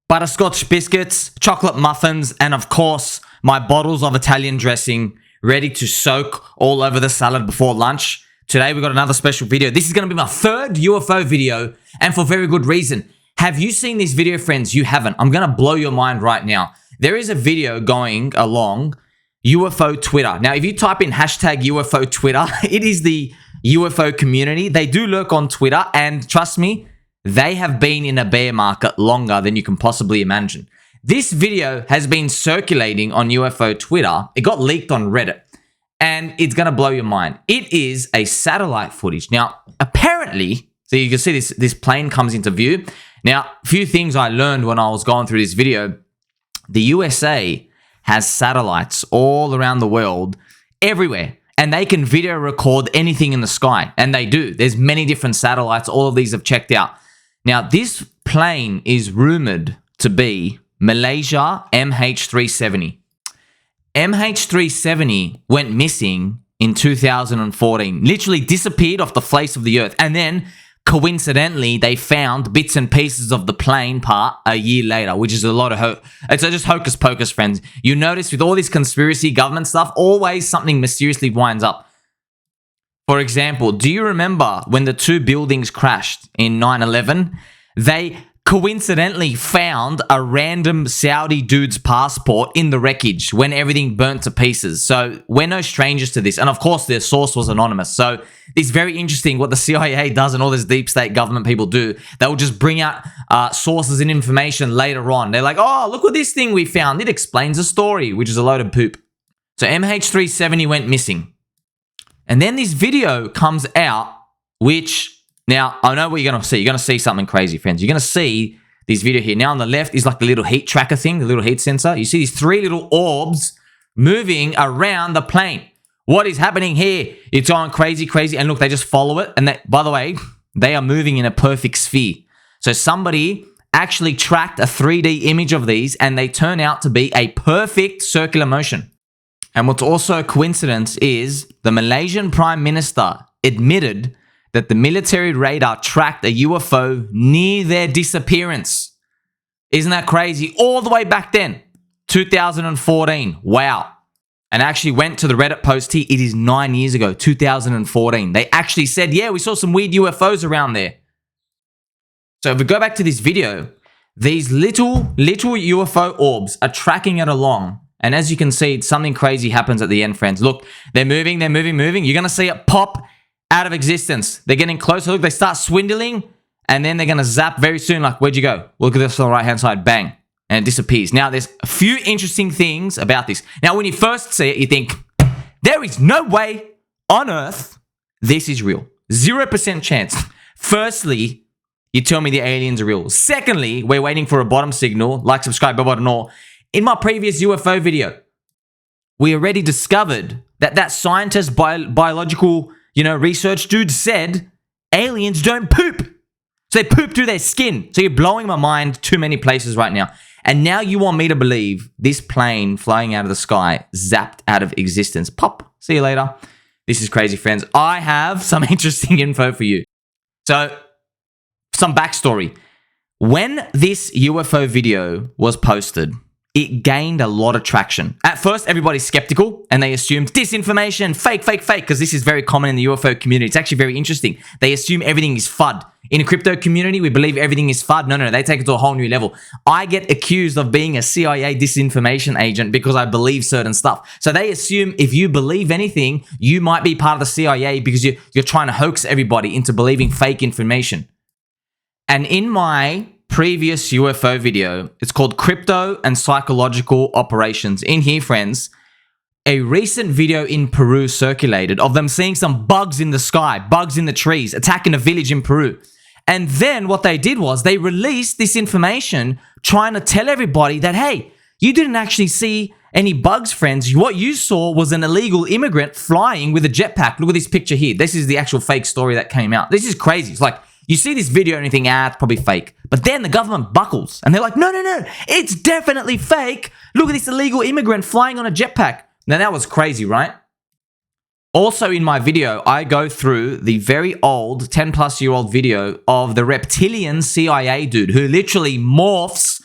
butterscotch biscuits, chocolate muffins, and of course, my bottles of Italian dressing ready to soak all over the salad before lunch. Today, we've got another special video. This is going to be my third UFO video, and for very good reason. Have you seen this video, friends? You haven't. I'm going to blow your mind right now. There is a video going along UFO Twitter. Now, if you type in hashtag UFO Twitter, it is the UFO community. They do lurk on Twitter, and trust me, they have been in a bear market longer than you can possibly imagine. This video has been circulating on UFO Twitter. It got leaked on Reddit, and it's going to blow your mind. It is a satellite footage. Now, apparently, so you can see this plane comes into view. Now, a few things I learned when I was going through this video. The USA has satellites all around the world, everywhere, and they can video record anything in the sky, and they do. There's many different satellites. All of these have checked out. Now, this plane is rumored to be Malaysia MH370. MH370 went missing in 2014, literally disappeared off the face of the earth, and then coincidentally, they found bits and pieces of the plane part a year later, which is a lot of it's just hocus pocus, friends. You notice with all this conspiracy government stuff, always something mysteriously winds up. For example, do you remember when the two buildings crashed in 9/11? They coincidentally found a random Saudi dude's passport in the wreckage when everything burnt to pieces. So we're no strangers to this. And of course, their source was anonymous. So it's very interesting what the CIA does and all this deep state government people do. They'll just bring out sources and information later on. They're like, oh, look what this thing we found. It explains a story, which is a load of poop. So MH370 went missing. And then this video comes out, which... Now, I know what you're going to see. You're going to see something crazy, friends. You're going to see this video here. Now, on the left is like the little heat tracker thing, the little heat sensor. You see these three little orbs moving around the plane. What is happening here? It's going crazy, crazy. And look, they just follow it. And by the way, they are moving in a perfect sphere. So somebody actually tracked a 3D image of these, and they turn out to be a perfect circular motion. And what's also a coincidence is the Malaysian Prime Minister admitted that the military radar tracked a UFO near their disappearance. Isn't that crazy? All the way back then, 2014. Wow. And I actually went to the Reddit post here. It is 9 years ago, 2014. They actually said, yeah, we saw some weird UFOs around there. So if we go back to this video, these little UFO orbs are tracking it along. And as you can see, something crazy happens at the end, friends. Look, they're moving. You're going to see it pop out of existence. They're getting closer. Look, they start swindling, and then they're going to zap very soon. Like, where'd you go? Look at this on the right-hand side. Bang. And it disappears. Now, there's a few interesting things about this. Now, when you first see it, you think, there is no way on Earth this is real. 0% chance. Firstly, you tell me the aliens are real. Secondly, we're waiting for a bottom signal. Like, subscribe, bell button, all. In my previous UFO video, we already discovered that scientist, biological research dude said aliens don't poop. So they poop through their skin. So you're blowing my mind too many places right now. And now you want me to believe this plane flying out of the sky zapped out of existence. Pop. See you later. This is crazy, friends. I have some interesting info for you. So, some backstory. When this UFO video was posted, it gained a lot of traction. At first, everybody's skeptical, and they assumed disinformation, fake, because this is very common in the UFO community. It's actually very interesting. They assume everything is FUD. In a crypto community, we believe everything is FUD. No, they take it to a whole new level. I get accused of being a CIA disinformation agent because I believe certain stuff. So they assume if you believe anything, you might be part of the CIA because you're trying to hoax everybody into believing fake information. And in my previous UFO video, it's called Crypto and Psychological Operations. In here, friends, a recent video in Peru circulated of them seeing some bugs in the sky, bugs in the trees, attacking a village in Peru. And then what they did was they released this information trying to tell everybody that, hey, you didn't actually see any bugs, friends. What you saw was an illegal immigrant flying with a jetpack. Look at this picture here. This is the actual fake story that came out. This is crazy. It's like, you see this video and you think, it's probably fake. But then the government buckles and they're like, no, it's definitely fake. Look at this illegal immigrant flying on a jetpack. Now that was crazy, right? Also in my video, I go through the very old 10-plus-year-old video of the reptilian CIA dude who literally morphs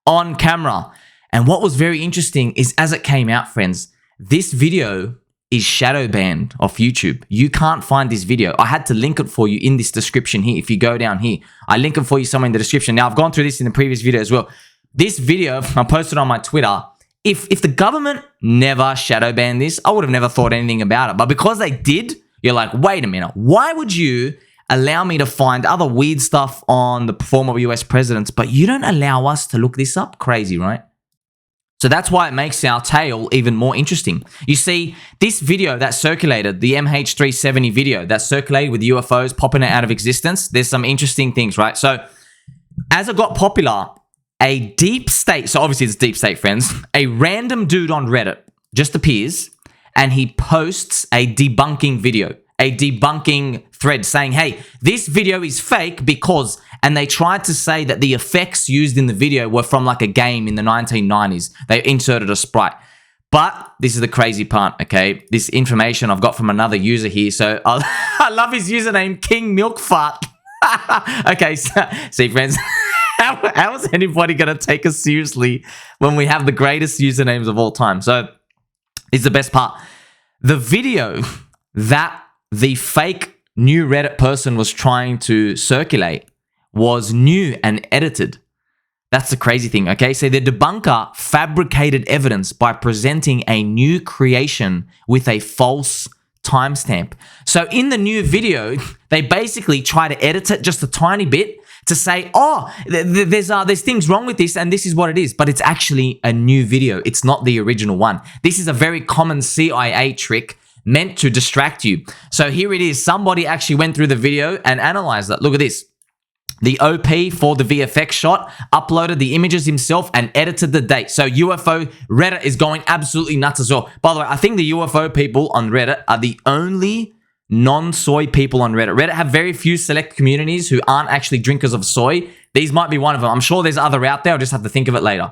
on camera. And what was very interesting is as it came out, friends, this video is shadow banned off YouTube. You can't find this video. I had to link it for you in this description here. If you go down here, I link it for you somewhere in the description. Now, I've gone through this in the previous video as well. This video, I posted on my Twitter. If the government never shadow banned this, I would have never thought anything about it. But because they did, you're like, wait a minute. Why would you allow me to find other weird stuff on the former US presidents, but you don't allow us to look this up? Crazy, right? So that's why it makes our tale even more interesting. You see, this video that circulated, the MH370 video that circulated with UFOs popping out of existence, there's some interesting things, right? So as it got popular, a deep state, so obviously it's deep state, friends, a random dude on Reddit just appears and he posts a debunking video, a debunking thread saying, hey, this video is fake because, and they tried to say that the effects used in the video were from like a game in the 1990s. They inserted a sprite. But this is the crazy part, okay? This information I've got from another user here. So I love his username, King Milkfart. Okay, so, see, friends, how is anybody going to take us seriously when we have the greatest usernames of all time? So it's the best part. The video that the fake new Reddit person was trying to circulate was new and edited. That's the crazy thing, okay? So the debunker fabricated evidence by presenting a new creation with a false timestamp. So in the new video, they basically try to edit it just a tiny bit to say, oh, there's things wrong with this and this is what it is. But it's actually a new video. It's not the original one. This is a very common CIA trick meant to distract you. So here it is. Somebody actually went through the video and analyzed that. Look at this. The OP for the VFX shot uploaded the images himself and edited the date. So UFO Reddit is going absolutely nuts as well. By the way, I think the UFO people on Reddit are the only non-soy people on Reddit. Reddit have very few select communities who aren't actually drinkers of soy. These might be one of them. I'm sure there's other out there. I'll just have to think of it later.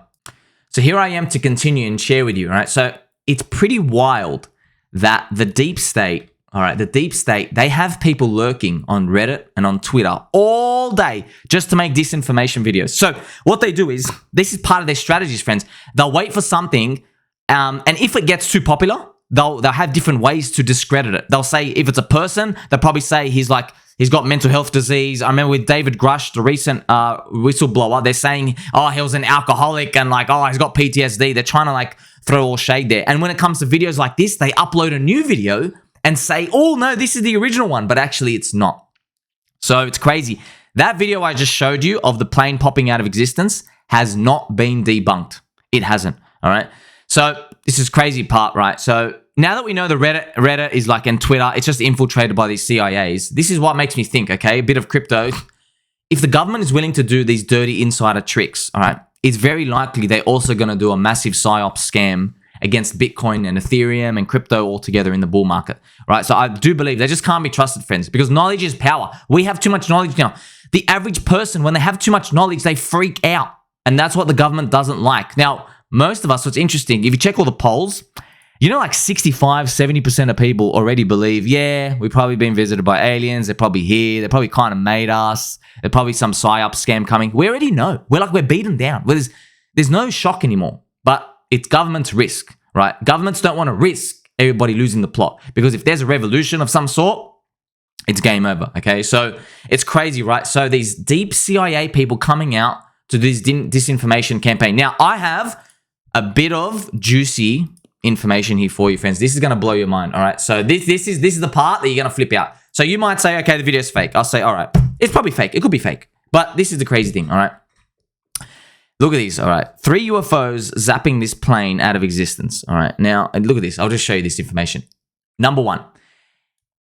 So here I am to continue and share with you, right? So it's pretty wild that the deep state, all right, the deep state, they have people lurking on Reddit and on Twitter all day just to make disinformation videos. So what they do is, this is part of their strategies, friends. They'll wait for something, and if it gets too popular, they'll have different ways to discredit it. They'll say if it's a person, they'll probably say he's got mental health disease. I remember with David Grush, the recent whistleblower, they're saying, oh, he was an alcoholic and like, oh, he's got PTSD. They're trying to like throw all shade there. And when it comes to videos like this, they upload a new video and say, oh, no, this is the original one, but actually it's not. So it's crazy. That video I just showed you of the plane popping out of existence has not been debunked. It hasn't, all right? So this is crazy part, right? So now that we know the Reddit is like, and Twitter, it's just infiltrated by these CIAs, this is what makes me think, okay, a bit of crypto. If the government is willing to do these dirty insider tricks, all right, it's very likely they're also going to do a massive Psyops scam against Bitcoin and Ethereum and crypto altogether in the bull market, right? So I do believe they just can't be trusted, friends, because knowledge is power. We have too much knowledge now. The average person, when they have too much knowledge, they freak out. And that's what the government doesn't like. Now, most of us, what's interesting, if you check all the polls, you know, like 65, 70% of people already believe, yeah, we've probably been visited by aliens. They're probably here. They probably kind of made us. There's probably some psyop scam coming. We already know. We're beaten down. There's no shock anymore. But it's government's risk, right? Governments don't want to risk everybody losing the plot, because if there's a revolution of some sort, it's game over, okay? So it's crazy, right? So these deep CIA people coming out to this disinformation campaign. Now, I have a bit of juicy information here for you, friends. This is going to blow your mind, all right? So this is the part that you're going to flip out. So you might say, okay, the video's fake. I'll say, all right, it's probably fake. It could be fake. But this is the crazy thing, all right? Look at these, all right? 3 UFOs zapping this plane out of existence, all right? Now, and look at this. I'll just show you this information. Number 1,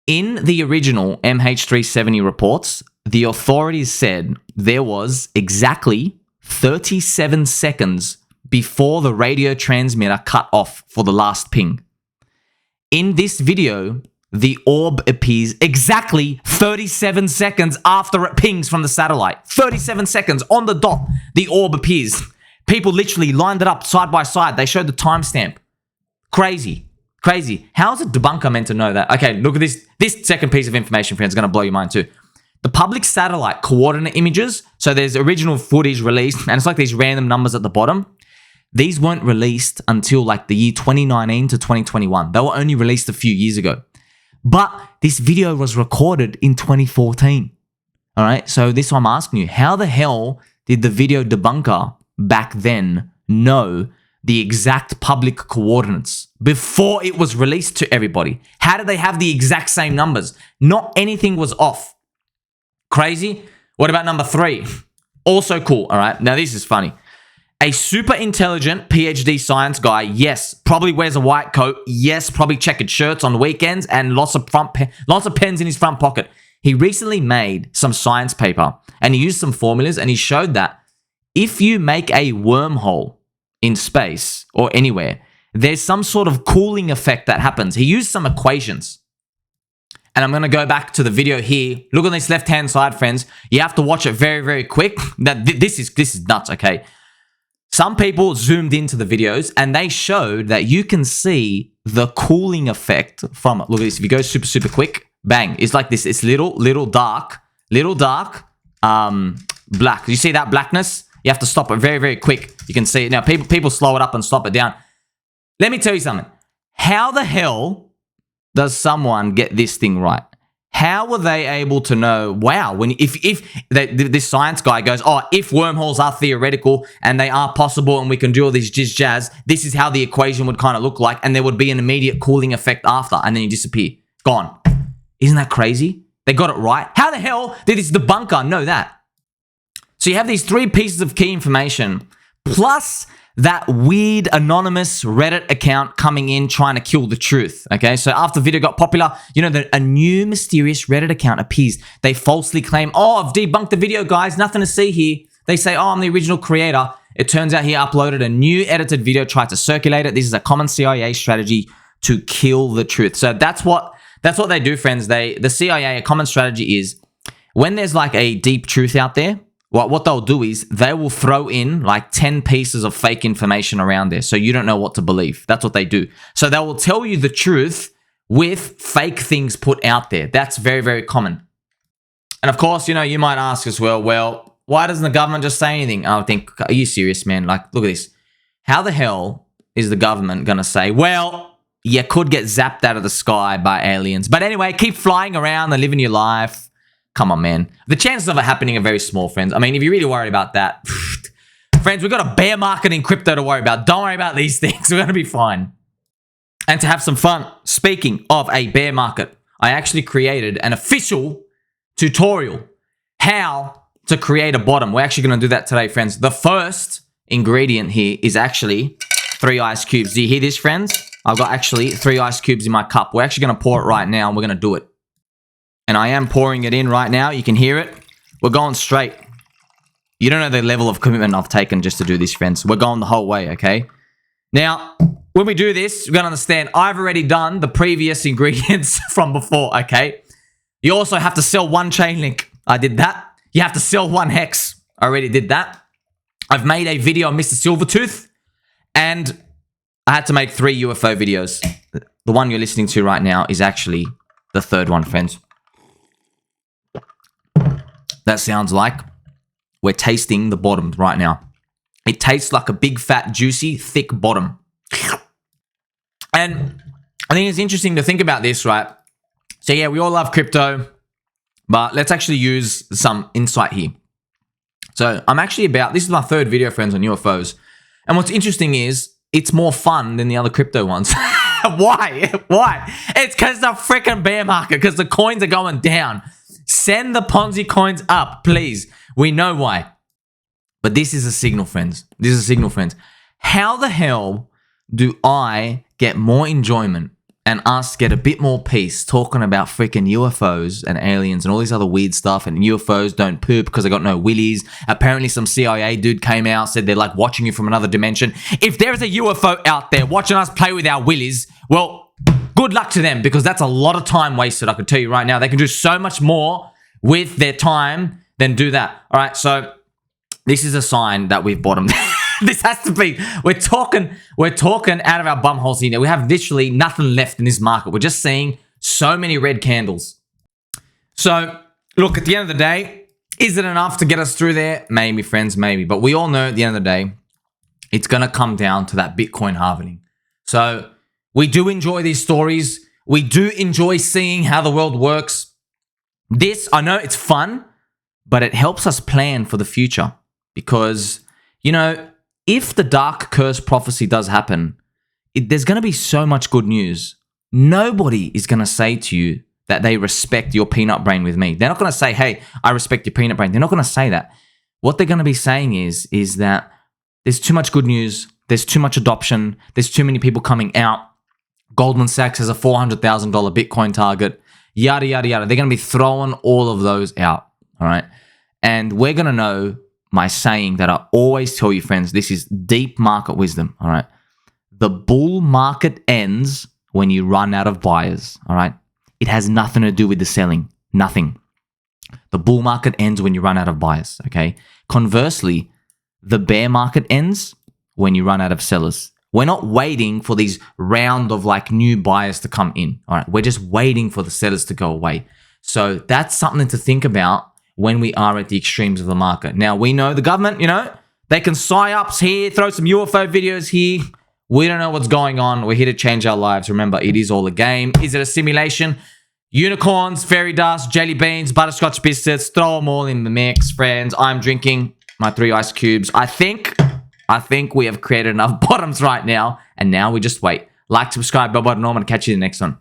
in the original MH370 reports, the authorities said there was exactly 37 seconds before the radio transmitter cut off for the last ping. In this video, the orb appears exactly 37 seconds after it pings from the satellite. 37 seconds on the dot, the orb appears. People literally lined it up side by side. They showed the timestamp. Crazy. Crazy. How is a debunker meant to know that? Okay, look at this. This second piece of information, friends, is going to blow your mind too. The public satellite coordinate images, so there's original footage released, and it's like these random numbers at the bottom. These weren't released until like the year 2019 to 2021. They were only released a few years ago. But this video was recorded in 2014. All right, so this is what I'm asking you. How the hell did the video debunker back then know the exact public coordinates before it was released to everybody? How did they have the exact same numbers? Not anything was off. Crazy? What about number 3? Also cool, all right? Now, this is funny. A super intelligent PhD science guy, yes, probably wears a white coat, yes, probably checkered shirts on the weekends, and lots of pens in his front pocket. He recently made some science paper, and he used some formulas, and he showed that if you make a wormhole in space or anywhere, there's some sort of cooling effect that happens. He used some equations. And I'm going to go back to the video here. Look on this left-hand side, friends. You have to watch it very, very quick. This is nuts, okay? Some people zoomed into the videos and they showed that you can see the cooling effect from it. Look at this. If you go super, super quick, bang. It's like this. It's little dark, black. You see that blackness? You have to stop it very, very quick. You can see it. Now, people slow it up and stop it down. Let me tell you something. How the hell does someone get this thing right? How were they able to know, wow, if this science guy goes, oh, if wormholes are theoretical and they are possible and we can do all this jazz, this is how the equation would kind of look like, and there would be an immediate cooling effect after, and then you disappear. Gone. Isn't that crazy? They got it right. How the hell did this debunker know that? So you have these 3 pieces of key information, plus that weird anonymous Reddit account coming in trying to kill the truth, okay? So after the video got popular, you know, a new mysterious Reddit account appears. They falsely claim, oh, I've debunked the video, guys. Nothing to see here. They say, oh, I'm the original creator. It turns out he uploaded a new edited video, tried to circulate it. This is a common CIA strategy to kill the truth. So that's what they do, friends. The CIA, a common strategy is when there's like a deep truth out there, what they'll do is they will throw in like 10 pieces of fake information around there so you don't know what to believe. That's what they do. So they will tell you the truth with fake things put out there. That's very, very common. And of course, you know, you might ask as well, why doesn't the government just say anything? I think, are you serious, man? Like, look at this. How the hell is the government going to say, well, you could get zapped out of the sky by aliens. But anyway, keep flying around and living your life. Come on, man. The chances of it happening are very small, friends. I mean, if you're really worried about that, friends, we've got a bear market in crypto to worry about. Don't worry about these things. We're going to be fine. And to have some fun, speaking of a bear market, I actually created an official tutorial how to create a bottom. We're actually going to do that today, friends. The first ingredient here is actually 3 ice cubes. Do you hear this, friends? I've got actually 3 ice cubes in my cup. We're actually going to pour it right now, and we're going to do it. And I am pouring it in right now. You can hear it. We're going straight. You don't know the level of commitment I've taken just to do this, friends. We're going the whole way, okay? Now, when we do this, you're going to understand I've already done the previous ingredients from before, okay? You also have to sell 1 chain link. I did that. You have to sell 1 hex. I already did that. I've made a video on Mr. Silvertooth. And I had to make 3 UFO videos. The one you're listening to right now is actually the 3rd one, friends. That sounds like we're tasting the bottom right now. It tastes like a big, fat, juicy, thick bottom. And I think it's interesting to think about this, right? So yeah, we all love crypto, but let's actually use some insight here. So I'm actually this is my 3rd video, friends, on UFOs. And what's interesting is it's more fun than the other crypto ones. Why? It's because the freaking bear market, because the coins are going down. Send the Ponzi coins up, please. We know why. But this is a signal, friends. This is a signal, friends. How the hell do I get more enjoyment and us get a bit more peace talking about freaking UFOs and aliens and all this other weird stuff, and UFOs don't poop because they got no willies? Apparently some CIA dude came out, said they're like watching you from another dimension. If there's a UFO out there watching us play with our willies, well, good luck to them, because that's a lot of time wasted. I can tell you right now, they can do so much more with their time than do that. All right, so this is a sign that we've bottomed. This has to be. We're talking out of our bum holes here. We have literally nothing left in this market. We're just seeing so many red candles. So Look, at the end of the day, is it enough to get us through there? Maybe, friends, maybe. But we all know at the end of the day, it's going to come down to that Bitcoin halving. So we do enjoy these stories. We do enjoy seeing how the world works. This, I know it's fun, but it helps us plan for the future. Because, you know, if the dark curse prophecy does happen, there's going to be so much good news. Nobody is going to say to you that they respect your peanut brain with me. They're not going to say, hey, I respect your peanut brain. They're not going to say that. What they're going to be saying is that there's too much good news. There's too much adoption. There's too many people coming out. Goldman Sachs has a $400,000 Bitcoin target. Yada, yada, yada. They're going to be throwing all of those out. All right. And we're going to know my saying that I always tell you, friends, this is deep market wisdom. All right. The bull market ends when you run out of buyers. All right. It has nothing to do with the selling. Nothing. The bull market ends when you run out of buyers. Okay. Conversely, the bear market ends when you run out of sellers. We're not waiting for these round of like new buyers to come in. All right. We're just waiting for the sellers to go away. So that's something to think about when we are at the extremes of the market. Now, we know the government, you know, they can Psyops here, throw some UFO videos here. We don't know what's going on. We're here to change our lives. Remember, it is all a game. Is it a simulation? Unicorns, fairy dust, jelly beans, butterscotch biscuits, throw them all in the mix, friends. I'm drinking my 3 ice cubes. I think we have created enough bottoms right now. And now we just wait. Like, subscribe, bell button, Norman. Catch you in the next one.